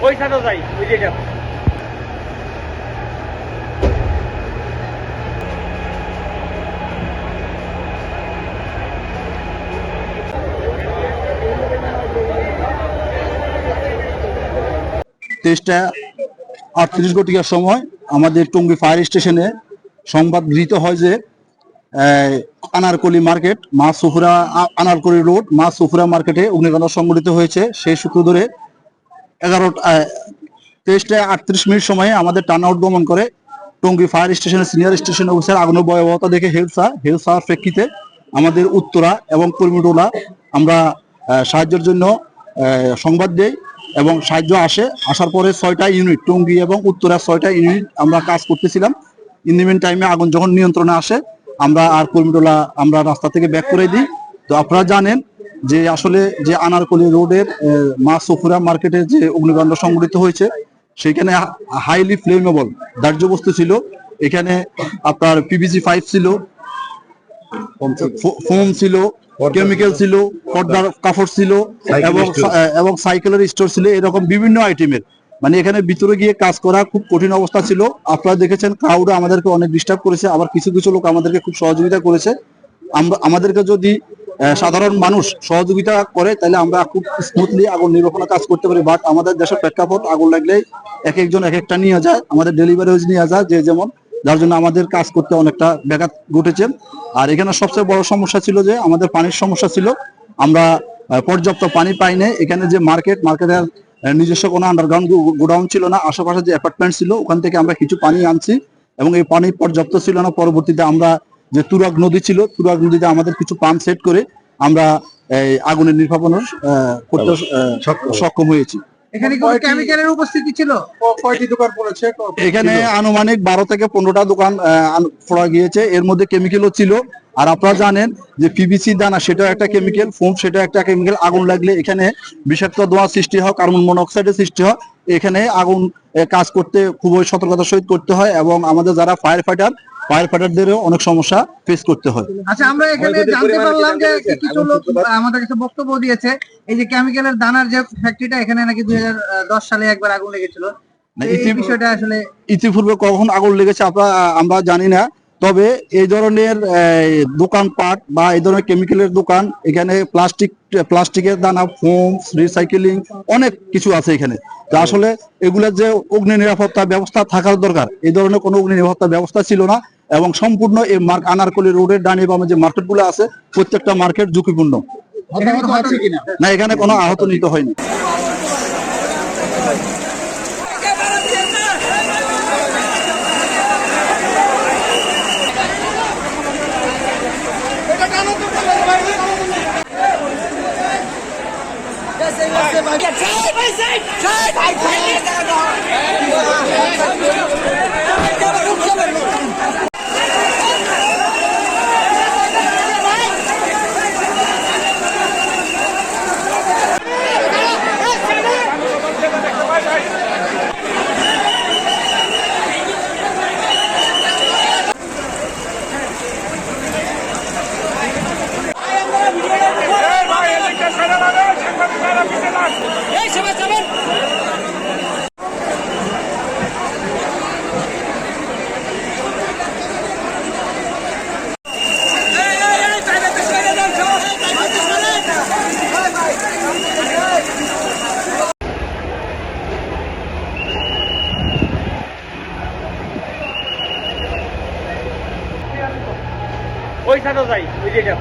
ওই সাইডে যাই, ওই যেটা তেইশটা 38 ঘটিকার সময় আমাদের টঙ্গী ফায়ার স্টেশনে সংবাদ গৃহীত হয় যে আনারকলি মার্কেট মা সুফুরা আনারকলি রোড মা সুফুরা মার্কেটে অগ্নিকাণ্ড সংঘটিত হয়েছে। সেই সূত্র ধরে 23টা 38 সময়ে আমাদের টার্ন আউট গমন করে টঙ্গী ফায়ার স্টেশনের সিনিয়র স্টেশন অফিসার আগুনের ভয়াবহতা দেখে হেলথ স্যার প্রেক্ষিতে আমাদের উত্তরা এবং কর্মীটোলা আমরা সাহায্যের জন্য সংবাদ দেই এবং সাহায্য আসার পরে 6টা ইউনিট টঙ্গী এবং উত্তরা 6টা ইউনিট আমরা কাজ করতেছিলাম। ইন দি মিন টাইমে আগুন যখন নিয়ন্ত্রণে আসে আমরা আর কর্মীটোলা আমরা রাস্তা থেকে ব্যাক করে দিই। তো আপনারা জানেন যে আসলে যে আনারকলি রোডের মা সুফুরা মার্কেটে যে অগ্নিকাণ্ড সংঘটিত হয়েছে সেখানে হাইলি ফ্লেমেবল দাহ্য বস্তু ছিল। এখানে আপনার পিভিসি পাইপ ছিল, ফোম ছিল, কেমিক্যাল ছিল, পর্দার কাপড় ছিল এবং সাইকেলের স্টোর ছিল, এরকম বিভিন্ন আইটেমের। মানে এখানে ভিতরে গিয়ে কাজ করা খুব কঠিন অবস্থা ছিল। আপনারা দেখেছেন ক্রাউড আমাদেরকে অনেক ডিস্টার্ব করেছে, আবার কিছু কিছু লোক আমাদেরকে খুব সহযোগিতা করেছে। আমাদেরকে যদি সাধারণ মানুষ সহযোগিতা করে তাহলে আমরা খুব স্মুথলি আগুন নির্বাপনের কাজ করতে পারি। বাট আমাদের দেশের প্রেক্ষাপট আগুন লাগলে এক একজন এক একটা নিয়ে যায়, আমাদের ডেলিভারি নিয়ে যায় যে যেমন, যার জন্য আমাদের কাজ করতে অনেকটা ব্যাঘাত ঘটেছে। আর এখানে সবচেয়ে বড় সমস্যা ছিল যে আমাদের পানির সমস্যা ছিল। আমরা পর্যাপ্ত পানি পাই নাই। এখানে যে মার্কেটের নিজস্ব কোনো আন্ডারগ্রাউন্ড গোডাউন ছিল না, আশেপাশে যে অ্যাপার্টমেন্ট ছিল ওখান থেকে আমরা কিছু পানি আনছি এবং এই পানি পর্যাপ্ত ছিল না। পরবর্তীতে আমরা যে তুরাগ নদী ছিল, তুরাগ নদীতে আমাদের কিছু পাম্প সেট করে আমরা এই আগুনের নির্বাপনের করতে সক্ষম হয়েছি। এখানে কোনো কেমিক্যালের উপস্থিতি ছিল? কয়টি দোকান পড়েছে? এখানে আনুমানিক 12 থেকে 15টা দোকান পড়া গিয়েছে, এর মধ্যে কেমিক্যালও ছিল। আর আপনারা জানেন যে পিভিসি দানা সেটা একটা কেমিক্যাল, ফোম সেটা একটা কেমিক্যাল। আগুন লাগলে এখানে বিষাক্ত ধোঁয়া সৃষ্টি হয়, কার্বন মনোক্সাইডের সৃষ্টি হয়। এখানে আগুন কাজ করতে খুবই সতর্কতার সহিত করতে হয় এবং আমাদের যারা ফায়ার ফাইটারদেরও অনেক সমস্যা ফেস করতে হয়। আচ্ছা, আমরা এখানে জানতে পারলাম যে কিছু লোক আমাদের কাছে বক্তব্য দিয়েছে এই যে কেমিক্যালের দানার যে ফ্যাক্টরিটা, এখানে নাকি 2010 সালে একবার আগুন লেগেছিল। এই বিষয়টা আসলে ইতিপূর্বে কখন আগুন লেগেছে আমরা জানি না, তবে এই ধরনের দোকানপাট বা এই ধরনের কেমিক্যালের দোকান, এখানে প্লাস্টিকের দানা, ফোম, রিসাইকেলিং অনেক কিছু আছে এখানে। তো আসলে এগুলোর যে অগ্নি নিরাপত্তা ব্যবস্থা থাকার দরকার, এই ধরনের কোনো অগ্নি নিরাপত্তা ব্যবস্থা ছিল না এবং সম্পূর্ণ এই আনারকলি রোডের ডানে বামে যে মার্কেটগুলো আছে প্রত্যেকটা মার্কেট ঝুঁকিপূর্ণ। না, এখানে কোনো আহত নিতে হয়নি। ওই সাইডে যাই, ওই যেটা